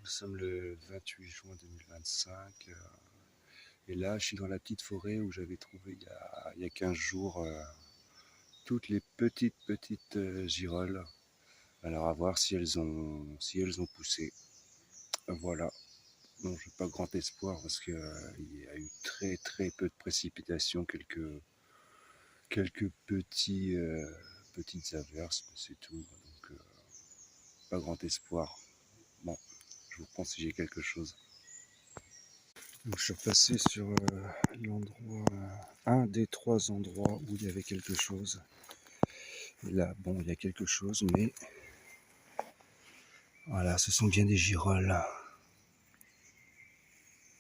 Nous sommes le 28 juin 2025. Et là, je suis dans la petite forêt où j'avais trouvé il y a 15 jours toutes les petites girolles. Alors à voir si elles ont poussé. Voilà. Bon, j'ai pas grand espoir parce qu'il y a eu très peu de précipitations, quelques petites averses, mais c'est tout. Donc pas grand espoir. Bon, je vous prends si j'ai quelque chose. Donc, je suis repassé sur l'endroit, un des 3 endroits où il y avait quelque chose. Et là, bon, il y a quelque chose, mais voilà, ce sont bien des girolles.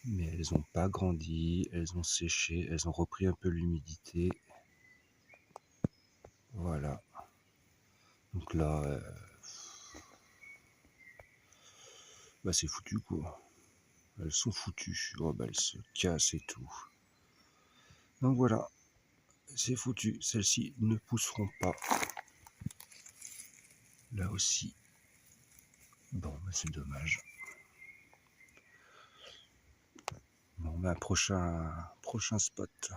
Mais elles n'ont pas grandi, elles ont séché, elles ont repris un peu l'humidité. Voilà. Donc là, bah c'est foutu quoi. Elles sont foutues. Oh bah elles se cassent et tout. Donc voilà, c'est foutu. Celles-ci ne pousseront pas. Là aussi. Bon, bah c'est dommage. Bon, bah prochain spot.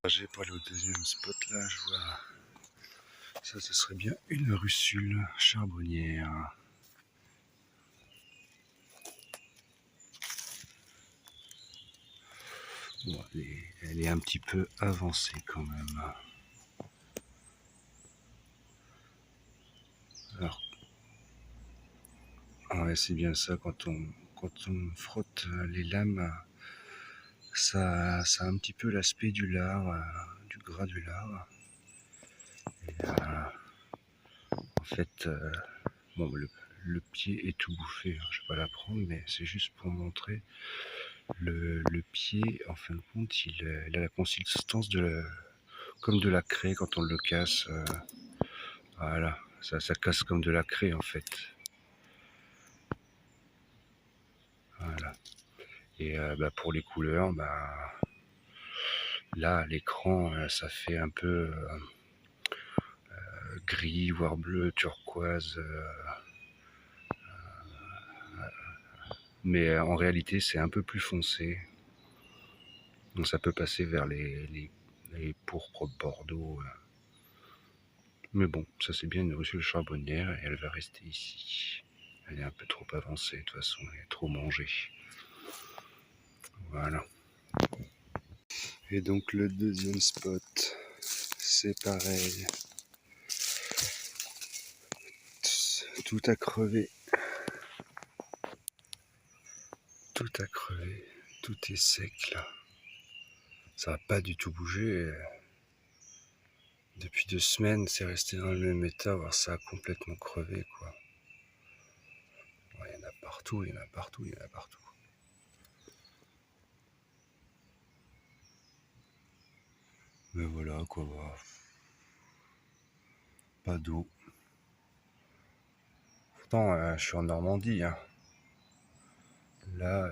J'ai pas le deuxième spot là, je vois. Ça, ce serait bien une russule charbonnière. Bon, elle est un petit peu avancée quand même. Alors, ouais, c'est bien ça, quand on frotte les lames, ça a un petit peu l'aspect du lard, du gras du lard. Et, en fait, bon, le pied est tout bouffé, hein, je vais pas la prendre, mais c'est juste pour montrer. Le pied, en fin de compte, il a la consistance comme de la craie quand on le casse. Voilà, ça casse comme de la craie en fait. Voilà. Et bah, pour les couleurs, bah, là à l'écran, ça fait un peu gris, voire bleu, turquoise. Mais en réalité, c'est un peu plus foncé. Donc ça peut passer vers les pourpres bordeaux. Mais bon, ça c'est bien une russule charbonnière et elle va rester ici. Elle est un peu trop avancée, de toute façon, elle est trop mangée. Voilà. Et donc le deuxième spot, c'est pareil. Tout a crevé. Tout a crevé. Tout est sec là. Ça n'a pas du tout bougé. Depuis 2 semaines, c'est resté dans le même état, voire ça a complètement crevé quoi. Il y en a partout, il y en a partout, il y en a partout. Mais voilà quoi, pas d'eau. Pourtant, je suis en Normandie. Hein. Là,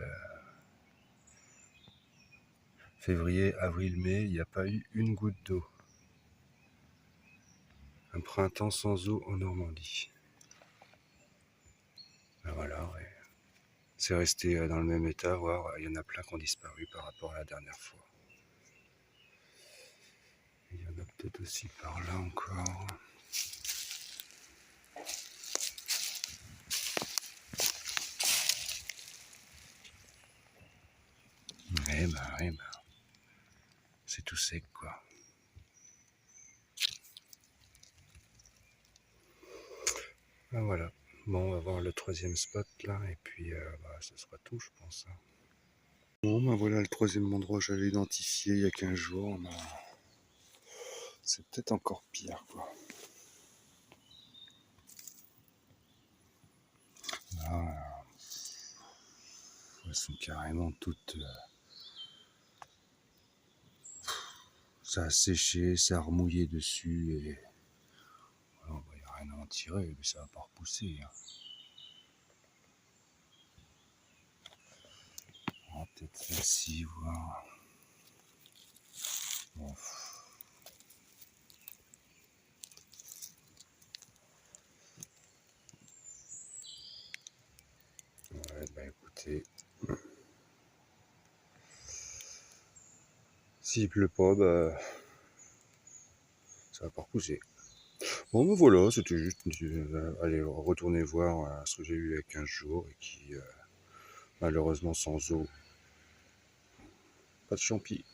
février, avril, mai, il n'y a pas eu une goutte d'eau. Un printemps sans eau en Normandie. Ben voilà, ouais. C'est resté dans le même état, voire il y en a plein qui ont disparu par rapport à la dernière fois. Il y en a peut-être aussi par là encore. Eh ben, c'est tout sec quoi. Ben voilà. Bon, on va voir le troisième spot là, et puis bah, ça sera tout, je pense. Hein. Bon, ben voilà le troisième endroit que j'avais identifié il y a 15 jours. Ben, c'est peut-être encore pire quoi. Là, elles sont carrément toutes. Ça a séché, ça a remouillé dessus et. Il n'y a rien à en tirer, mais ça va pas repousser. Hein. On va peut-être celle-ci voir. Bon. Ouais, Bah écoutez, s'il pleut pas, bah ça va pas repousser. Bon ben voilà, c'était juste aller retourner voir ce que j'ai eu il y a 15 jours et qui malheureusement sans eau, pas de champi.